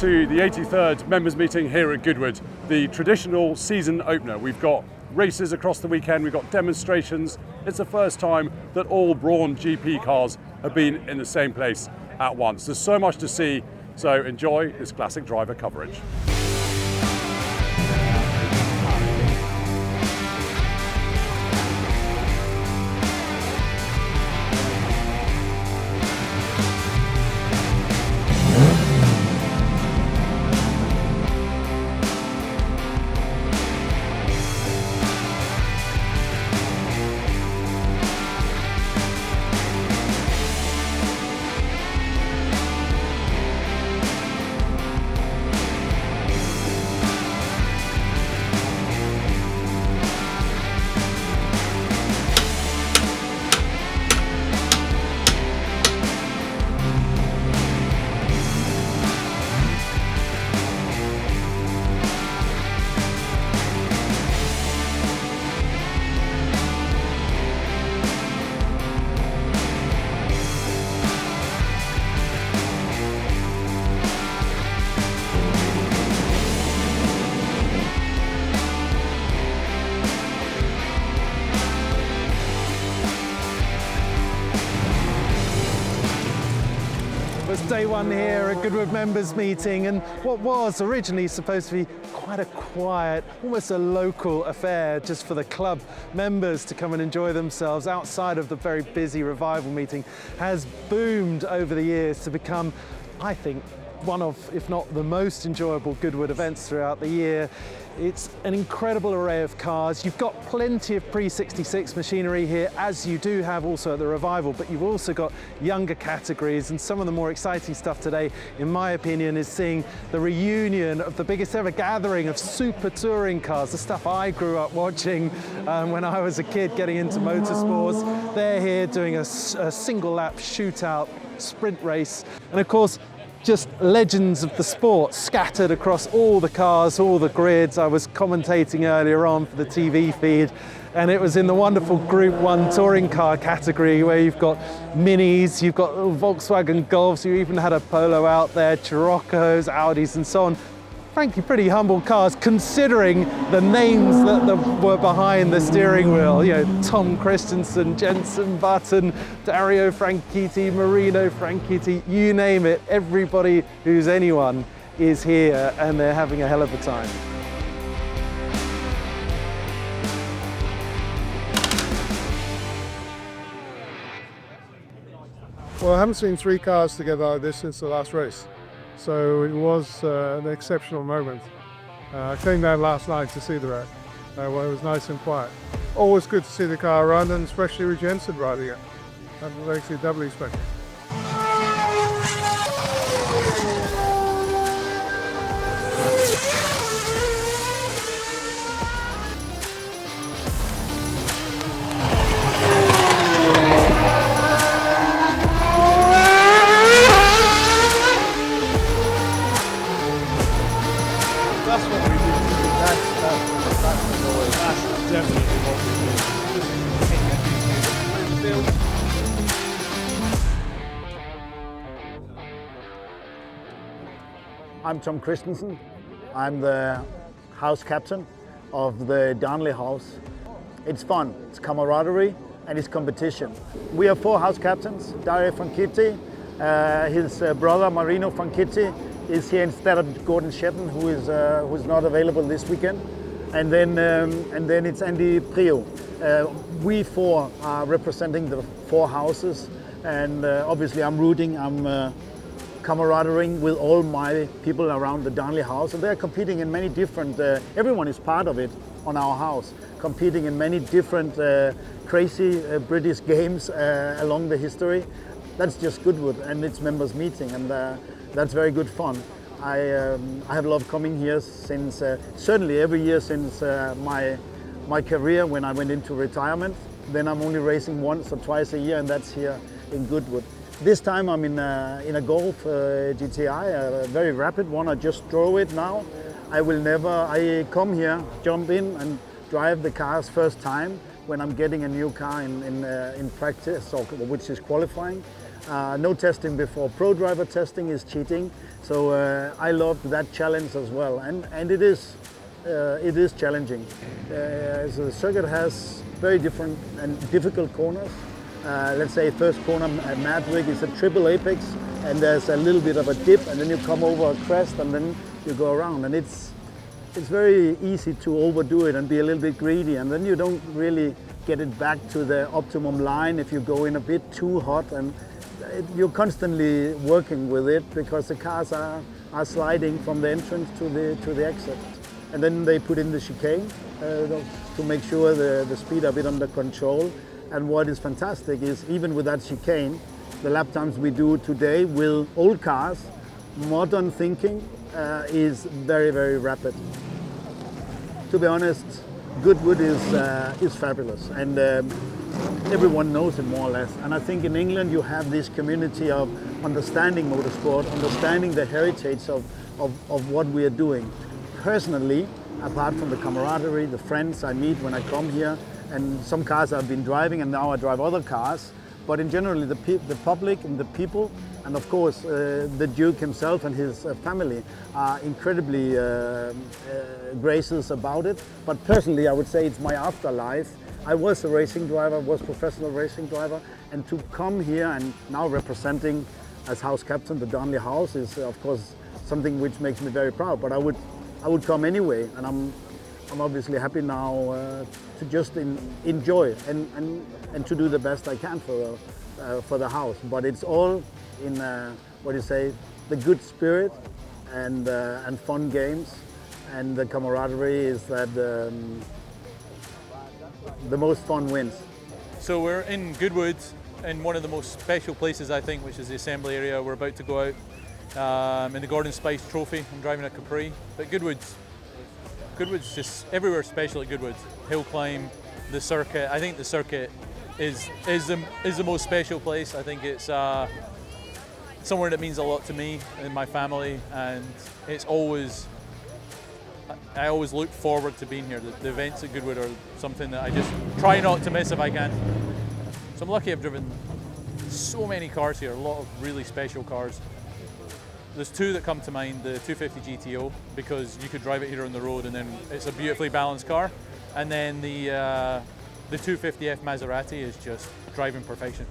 to the 83rd members meeting here at Goodwood, the traditional season opener. We've got races across the weekend, we've got demonstrations. It's the first time that all Brawn GP cars have been in the same place at once. There's so much to see, so enjoy this classic driver coverage. It's day one here at Goodwood members meeting, and what was originally supposed to be quite a quiet, almost a local affair just for the club members to come and enjoy themselves outside of the very busy revival meeting has boomed over the years to become, I think, one of, if not the most enjoyable Goodwood events throughout the year. It's an incredible array of cars. You've got plenty of pre-66 machinery here, as you do have also at the revival, but you've also got younger categories, and some of the more exciting stuff today, in my opinion, is seeing the reunion of the biggest ever gathering of super touring cars, the stuff I grew up watching when I was a kid getting into motorsports. They're here doing a single lap shootout sprint race, and of course, just legends of the sport scattered across all the cars, all the grids. I was commentating earlier on for the TV feed, and it was in the wonderful Group 1 touring car category where you've got Minis, you've got Volkswagen Golfs, you even had a Polo out there, Chiroccos, Audis and so on. Frankly, pretty humble cars considering the names that were behind the steering wheel. You know, Tom Christensen, Jensen Button, Dario Franchitti, Marino Franchitti, you name it. Everybody who's anyone is here, and they're having a hell of a time. Well, I haven't seen three cars together like this since the last race. So it was an exceptional moment. I came down last night to see the race. Well, it was nice and quiet. Always good to see the car run, and especially with Jensen riding it. That makes it doubly special. That's what we do. That's the noise. That's definitely what we do. I'm Tom Christensen. I'm the house captain of the Darnley house. It's fun, it's camaraderie, and it's competition. We are four house captains. Dario Franchitti, his brother Marino Franchitti is here instead of Geudon, who's not available this weekend, and then it's Andy Prio. We four are representing the four houses, and obviously I'm rooting. I'm camaraderie with all my people around the Darnley house, and they're competing in many different. Everyone is part of it on our house, competing in many different crazy British games along the history. That's just Goodwood and its members meeting, and that's very good fun. I have loved coming here since, certainly every year since my career when I went into retirement. Then I'm only racing once or twice a year, and that's here in Goodwood. This time I'm in a Golf GTI, a very rapid one. I just drove it now. I come here, jump in and drive the cars first time when I'm getting a new car in practice, or which is qualifying. No testing before pro driver testing is cheating. So I loved that challenge as well, and it is challenging. So the circuit has very different and difficult corners. Let's say first corner at Maverick is a triple apex, and there's a little bit of a dip, and then you come over a crest, and then you go around, and it's very easy to overdo it and be a little bit greedy, and then you don't really get it back to the optimum line if you go in a bit too hot, and you're constantly working with it because the cars are sliding from the entrance to the exit. And then they put in the chicane to make sure the speed are a bit under control. And what is fantastic is even with that chicane, the lap times we do today with old cars, modern thinking is very, very rapid. To be honest, Goodwood is fabulous, and everyone knows it more or less. And I think in England you have this community of understanding motorsport, understanding the heritage of what we are doing. Personally, apart from the camaraderie, the friends I meet when I come here, and some cars I've been driving and now I drive other cars, but in general the public and the people, and of course the Duke himself and his family are incredibly gracious about it. But personally I would say it's my afterlife. I was a racing driver, was professional racing driver, and to come here and now representing as house captain the Darnley house is of course something which makes me very proud. But I would come anyway, and I'm obviously happy now to just enjoy and to do the best I can for the house. But it's all in what do you say, the good spirit and fun games, and the camaraderie is that the most fun wins. So we're in Goodwood, in one of the most special places I think, which is the assembly area. We're about to go out in the Gordon Spice Trophy. I'm driving a Capri, but Goodwood's just everywhere special at Goodwood. Hill climb, the circuit. I think the circuit is the most special place. I think it's somewhere that means a lot to me and my family, and I always look forward to being here. The events at Goodwood are something that I just try not to miss if I can. So I'm lucky I've driven so many cars here, a lot of really special cars. There's two that come to mind, the 250 GTO, because you could drive it here on the road and then it's a beautifully balanced car. And then the 250F Maserati is just driving perfection.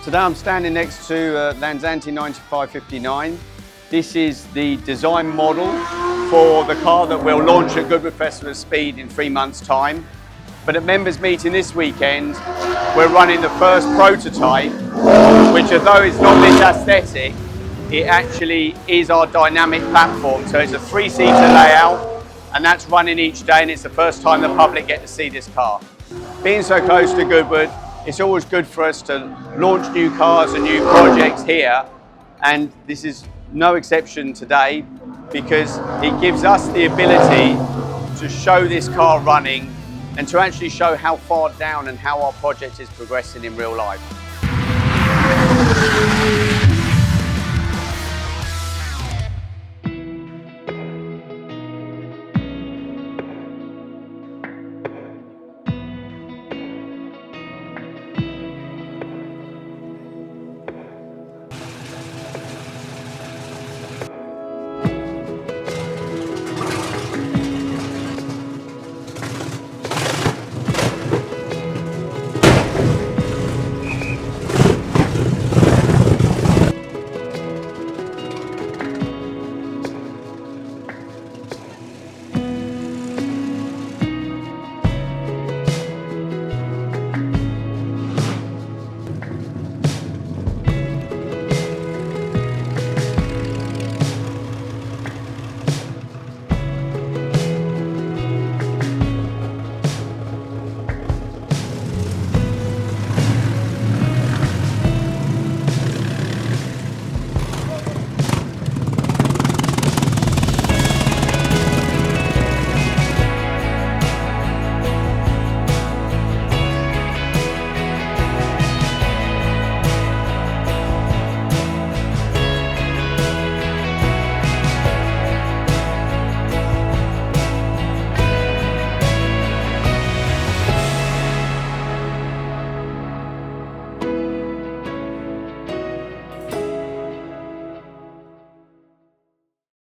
Today I'm standing next to Lanzanti 9559. This is the design model for the car that will launch at Goodwood Festival of Speed in 3 months' time. But at members meeting this weekend, we're running the first prototype, which although it's not this aesthetic, it actually is our dynamic platform. So it's a 3-seater layout, and that's running each day, and it's the first time the public get to see this car. Being so close to Goodwood, it's always good for us to launch new cars and new projects here, and this is no exception today because it gives us the ability to show this car running and to actually show how far down and how our project is progressing in real life.